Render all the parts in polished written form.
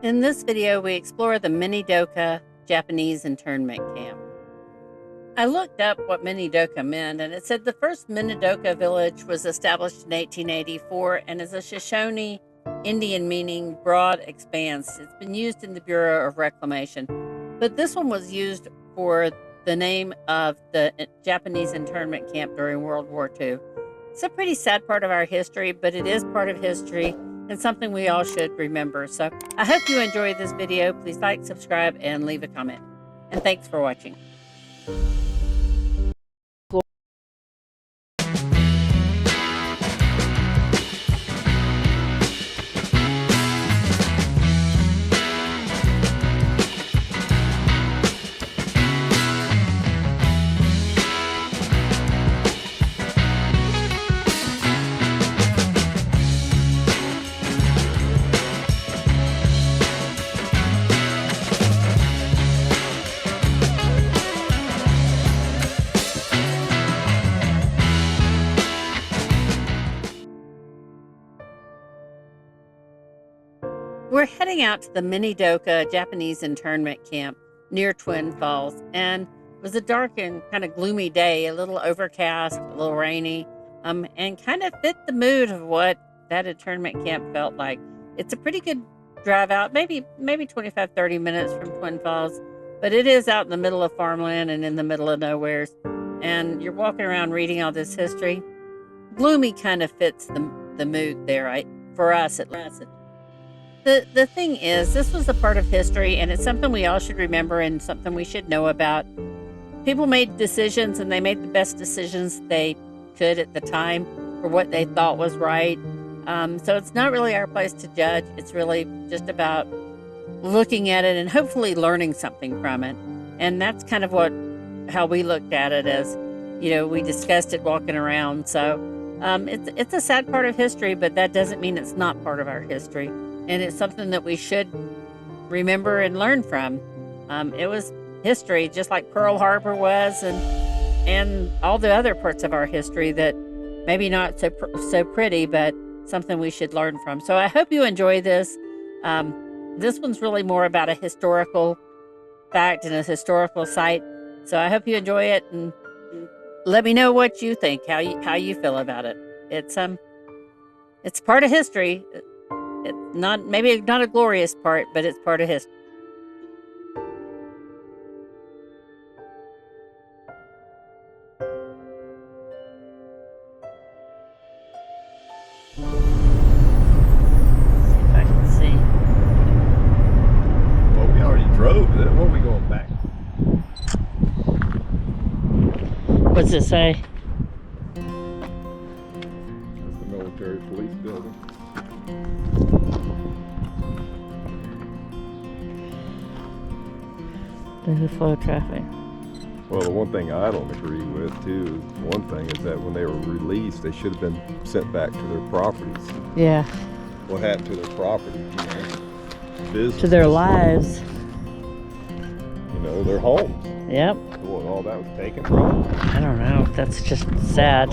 In this video, we explore the Minidoka Japanese internment camp. I looked up what Minidoka meant, and it said the first Minidoka village was established in 1884 and is a Shoshone Indian meaning broad expanse. It's been used in the Bureau of Reclamation, but this one was used for the name of the Japanese internment camp during World War II. It's a pretty sad part of our history, but it is part of history and something we all should remember. So I hope you enjoyed this video. Please like, subscribe, and leave a comment. And thanks for watching. We're heading out to the Minidoka Japanese internment camp near Twin Falls, and it was a dark and kind of gloomy day, a little overcast, a little rainy, and kind of fit the mood of what that internment camp felt like. It's a pretty good drive out, maybe 25-30 minutes from Twin Falls, but it is out in the middle of farmland and in the middle of nowhere, and you're walking around reading all this history. Gloomy kind of fits the mood there, right? For us at least. The thing is, this was a part of history, and it's something we all should remember and something we should know about. People made decisions, and they made the best decisions they could at the time for what they thought was right. So it's not really our place to judge. It's really just about looking at it and hopefully learning something from it. And that's kind of how we looked at it, as, you know, we discussed it walking around. So it's a sad part of history, but that doesn't mean it's not part of our history. And it's something that we should remember and learn from. It was history, just like Pearl Harbor was, and all the other parts of our history that maybe not so pretty, but something we should learn from. So I hope you enjoy this. This one's really more about a historical fact and a historical site. So I hope you enjoy it, and let me know what you think, how you feel about it. It's part of history. It's maybe not a glorious part, but it's part of history. See if I can see. Well, we already drove it. What are we going back? What's it say? That's the military police building. The flow of traffic. Well, the one thing I don't agree with, too, one thing is that when they were released, they should have been sent back to their properties. Yeah. What happened to their property? You know, business. To their lives. You know, their homes. Yep. Well, all that was taken from them. I don't know. That's just sad.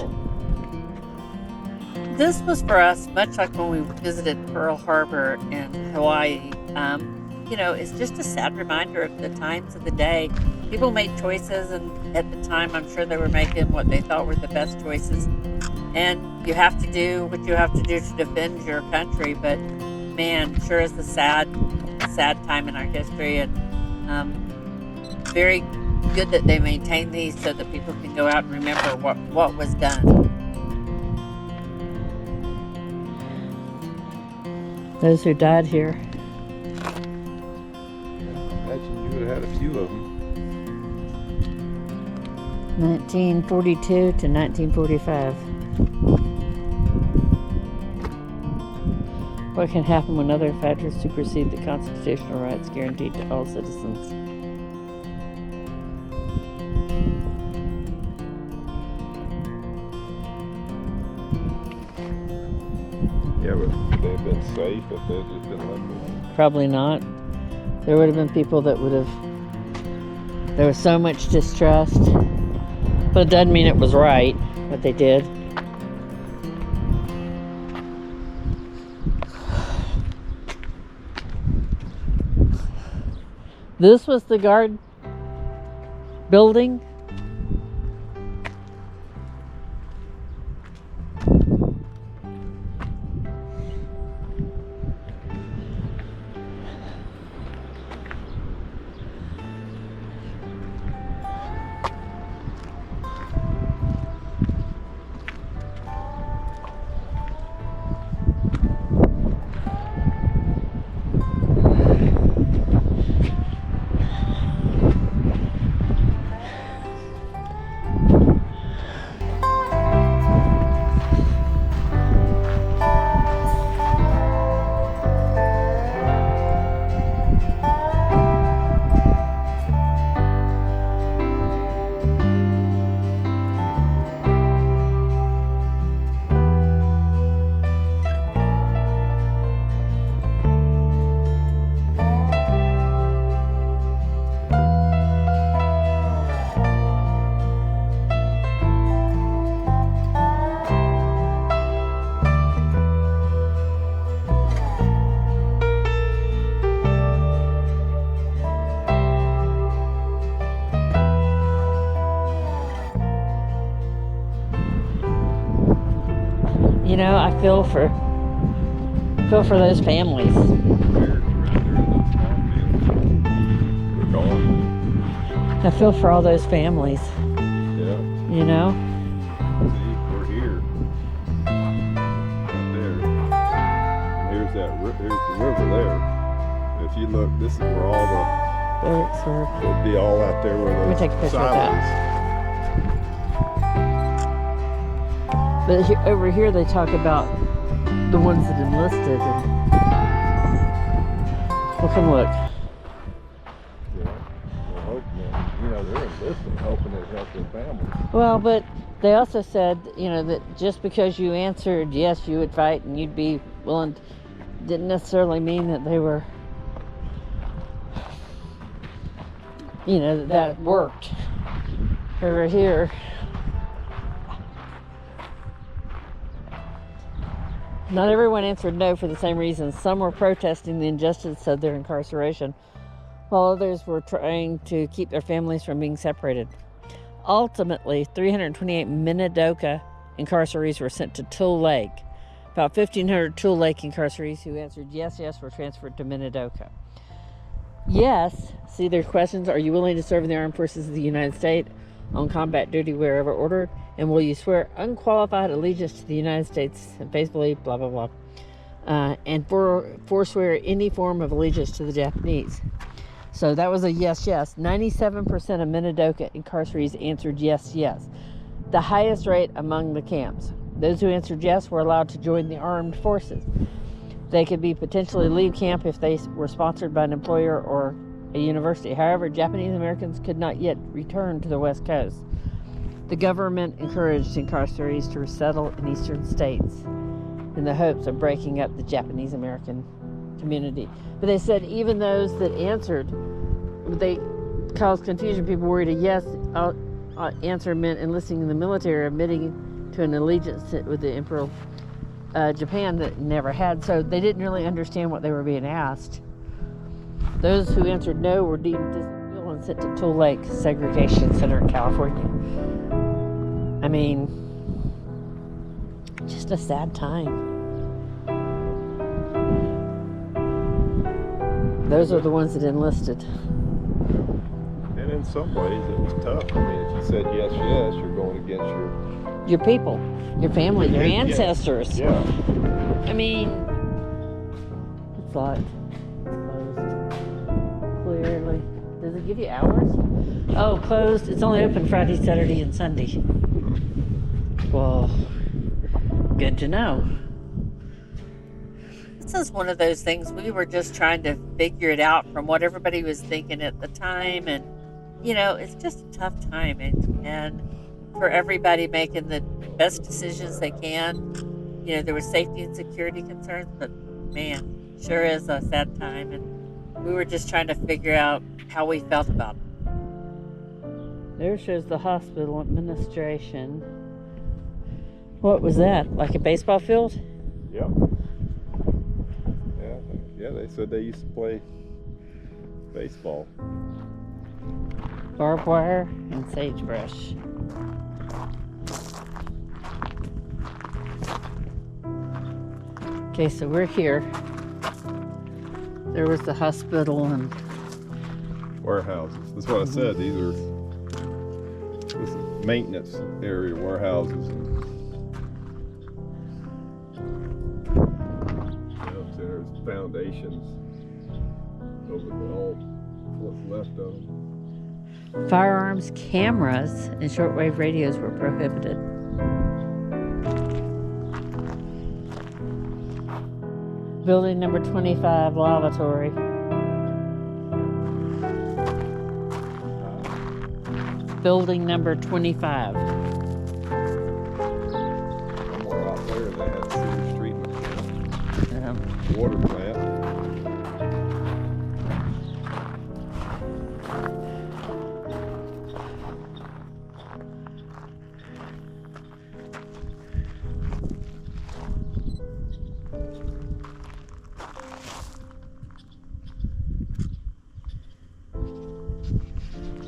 This was for us, much like when we visited Pearl Harbor in Hawaii. You know, it's just a sad reminder of the times of the day. People made choices, and at the time, I'm sure they were making what they thought were the best choices. And you have to do what you have to do to defend your country. But man, sure is a sad time in our history, and very good that they maintain these so that people can go out and remember what was done. Those who died here. Imagine you would have had a few of them. 1942 to 1945. What can happen when other factors supersede the constitutional rights guaranteed to all citizens? Yeah, but would they have been safe if they had just been left alone? Probably not. There would have been people that would have... There was so much distrust. But it doesn't mean it was right, what they did. This was the guard building. You know, I feel for those families. I feel for all those families. Yeah. You know? See, we're here. Right there. And here's the river there. If you look, this is where all the... It'd be all out there where Let me those take a picture of silos. that. But over here they talk about the ones that enlisted. And we'll come look. Yeah. Well, hoping that, you know, they're enlisting, hoping it helps their families. Well, but they also said, you know, that just because you answered yes, you would fight and you'd be willing, didn't necessarily mean that they were, you know, that it worked. Over here, not everyone answered no for the same reasons. Some were protesting the injustice of their incarceration, while others were trying to keep their families from being separated. Ultimately, 328 Minidoka incarcerees were sent to Tule Lake. About 1,500 Tule Lake incarcerees who answered yes, yes, were transferred to Minidoka. Yes, see their questions. Are you willing to serve in the armed forces of the United States on combat duty wherever ordered? And will you swear unqualified allegiance to the United States and faithfully, blah, blah, blah. And forswear any form of allegiance to the Japanese. So that was a yes, yes. 97% of Minidoka incarcerees answered yes, yes. The highest rate among the camps. Those who answered yes were allowed to join the armed forces. They could be potentially leave camp if they were sponsored by an employer or a university. However, Japanese Americans could not yet return to the West Coast. The government encouraged incarcerees to resettle in eastern states in the hopes of breaking up the Japanese American community. But they said even those that answered, they caused confusion. People worried a yes answer meant enlisting in the military or admitting to an allegiance with the Emperor Japan that never had. So they didn't really understand what they were being asked. Those who answered no were deemed disloyal and sent to Tule Lake Segregation Center in California. I mean, just a sad time. Those are the ones that enlisted. And in some ways, it was tough. I mean, if you said yes, yes, you're going against Your people, your family, your Yeah. ancestors. Yeah. I mean, it's like closed. Clearly. Does it give you hours? Oh, closed. It's only open Friday, Saturday, and Sunday. Well, good to know. This is one of those things we were just trying to figure it out from what everybody was thinking at the time. And, you know, it's just a tough time. And for everybody making the best decisions they can. You know, there was safety and security concerns, but man, sure is a sad time. And we were just trying to figure out how we felt about it. There shows the hospital administration. What was that? Like a baseball field? Yeah. Yeah, they said they used to play Baseball. Barbed wire and sagebrush. Okay, so we're here. There was the hospital and Warehouses. That's what I said. These are this is maintenance area warehouses. There's foundations over all what's left of them. firearms, cameras, and shortwave radios were prohibited. Building number 25, lavatory. Building number 25. Somewhere out there they had sewage treatment plant, water plant.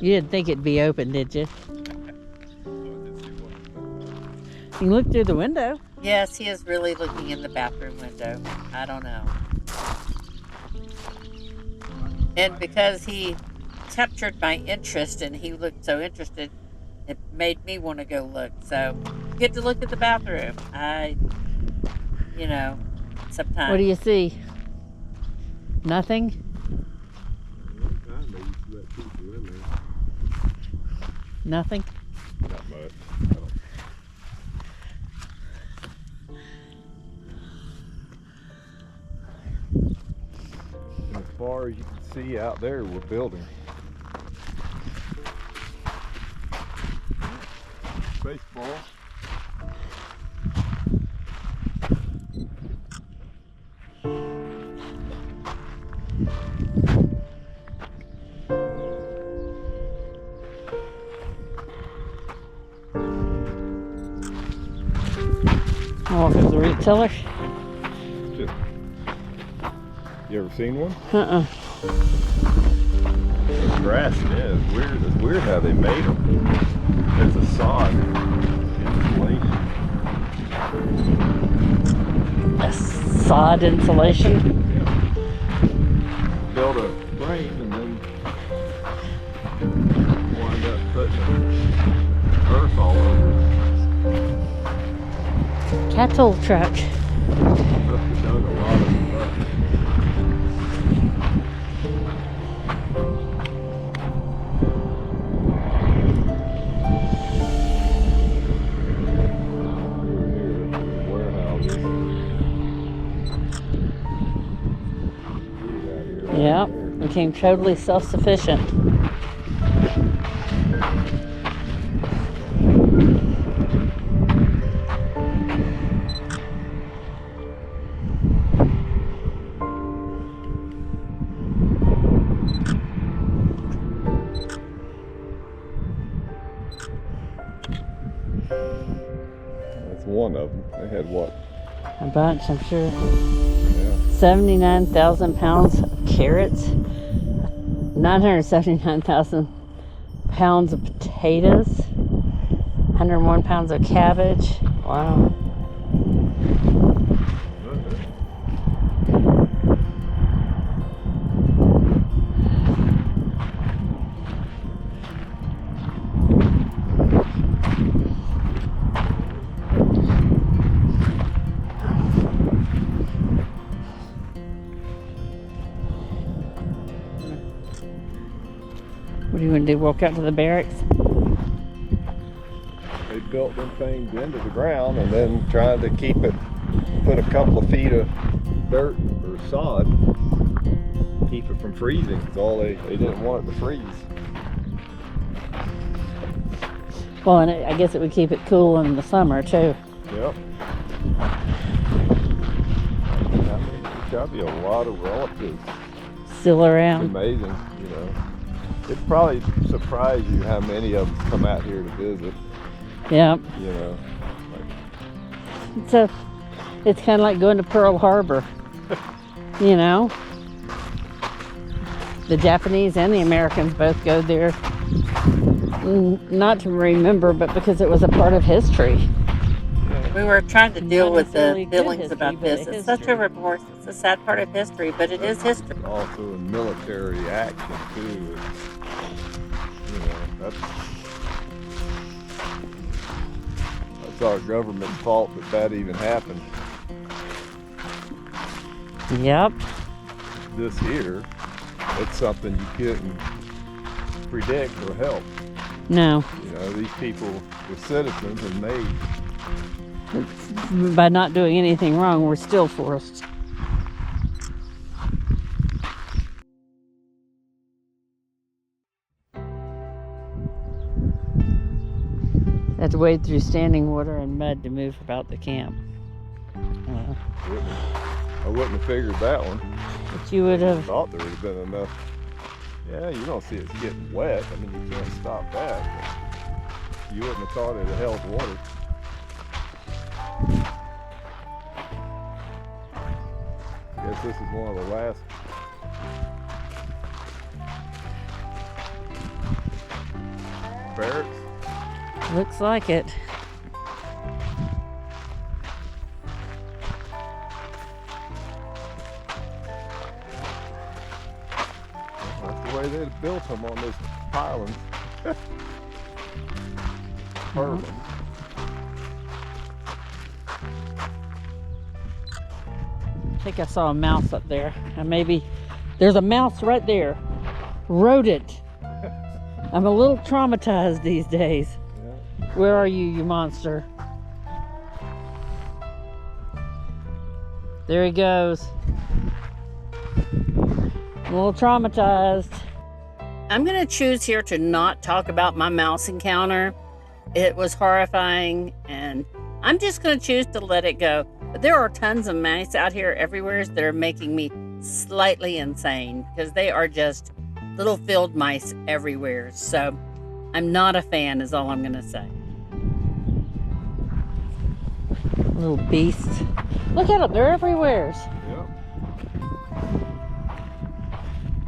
You didn't think it'd be open, did you? You can look through the window. Yes, he is really looking in the bathroom window. I don't know. And because he captured my interest and he looked so interested, it made me want to go look. So, get to look at the bathroom. Sometimes. What do you see? Nothing? Nothing? Not much. As far as you can see out there, we're building. Baseball. Oh, there's a retailer. You ever seen one? Uh-uh. The grass, yeah, it's weird. It's weird how they made them. There's a sod insulation. A sod insulation? Yeah. Build a frame and then wind up putting earth all over it. Cattle truck. Must have done a lot of work. Yeah, became totally self-sufficient. That's one of them. They had what? A bunch, I'm sure. Yeah. 79,000 pounds of carrots, 979,000 pounds of potatoes, 101 pounds of cabbage. Wow. What do you want to do, walk out to the barracks? They built them things into the ground and then tried to keep it, put a couple of feet of dirt or sod, keep it from freezing. That's all they didn't want it to freeze. Well, and I guess it would keep it cool in the summer too. Yep. There's got to be a lot of relatives Still around. It's amazing, you know. It'd probably surprise you how many of them come out here to visit. Yeah. You know. It's kind of like going to Pearl Harbor. You know. The Japanese and the Americans both go there, not to remember, but because it was a part of history. We were trying to deal with the feelings about this. It's such a remorse. It's a sad part of history, but it is history. Also a military action too. That's our government's fault that even happened. Yep. This here, it's something you couldn't predict or help. No. These people were citizens, and by not doing anything wrong, we're still forced. Had to wade through standing water and mud to move about the camp. I wouldn't have figured that one. But you would have. I thought there would have been enough. Yeah, you don't see it's getting wet. I mean, you can't stop that. But you wouldn't have thought it had held water. I guess this is one of the last. Barracks? Looks like it. That's the way they built them on this island. Perfect. I think I saw a mouse up there. And maybe there's a mouse right there. Rodent. I'm a little traumatized these days. Yeah. Where are you, you monster? There he goes. I'm a little traumatized. I'm going to choose here to not talk about my mouse encounter. It was horrifying, and I'm just going to choose to let it go. But there are tons of mice out here everywhere that are making me slightly insane because they are just little field mice everywhere. So I'm not a fan is all I'm going to say. Little beasts. Look at them. They're everywhere. Yep.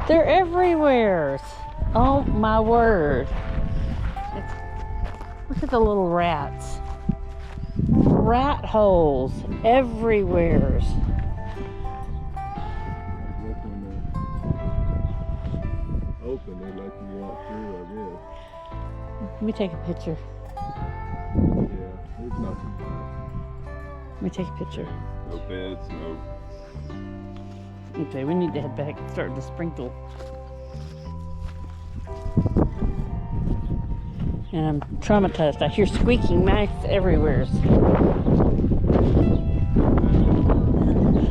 They're everywhere. Oh my word. Look at the little rats. Rat holes everywhere. Open, they let you walk through, I guess. Let me take a picture. Yeah, there's nothing. Let me take a picture. No beds, no. Okay, we need to head back. It's starting to sprinkle. And I'm traumatized. I hear squeaking mice everywhere.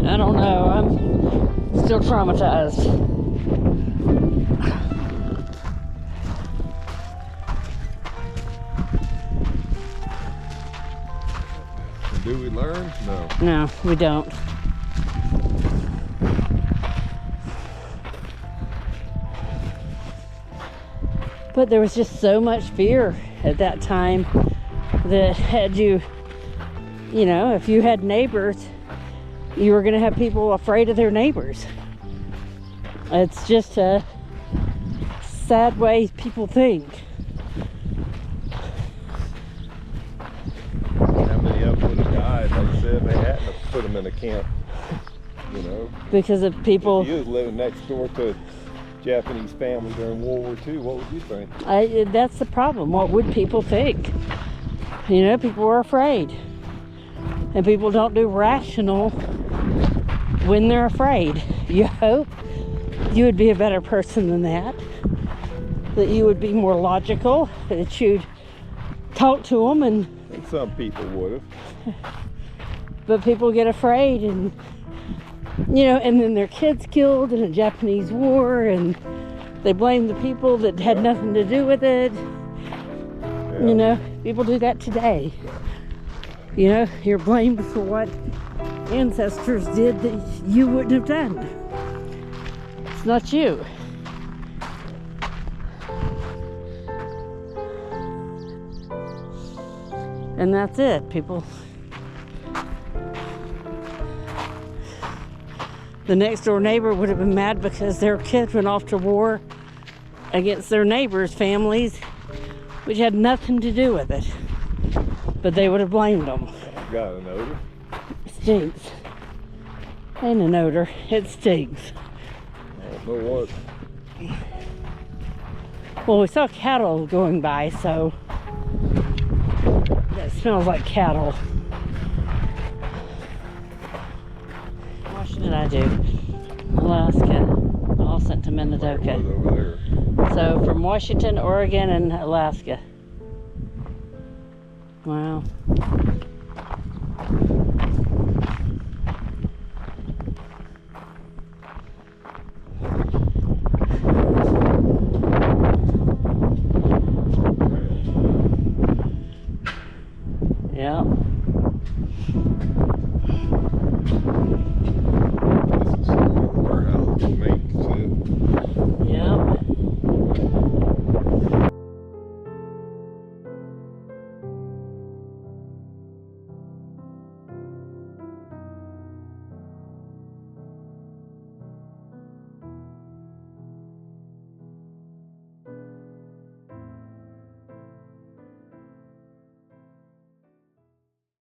I don't know. I'm still traumatized. Do we learn? No. No, we don't. But there was just so much fear at that time that had you know, if you had neighbors, you were going to have people afraid of their neighbors. It's just a sad way people think. How many of them would have died? Like I said, they hadn't have put them in a camp, you know. Because of people. If you was living next door to a Japanese family during World War II, what would you think? That's the problem. What would people think? You know, people were afraid. And people don't do rational when they're afraid. You hope you would be a better person than that. That you would be more logical. That you'd talk to them and some people would have. But people get afraid and, you know, and then their kids killed in a Japanese war and they blame the people that had nothing to do with it. Yeah. You know, people do that today. You know, you're blamed for what ancestors did that you wouldn't have done. It's not you. And that's it. People The next door neighbor would have been mad because their kid went off to war against their neighbors' families, which had nothing to do with it. But they would have blamed them. Got an odor? It stinks. Ain't an odor, it stinks. I don't know what. Well, we saw cattle going by, so that smells like cattle. What did I do? Alaska, all sent to Minidoka. Over there. So from Washington, Oregon, and Alaska. Wow.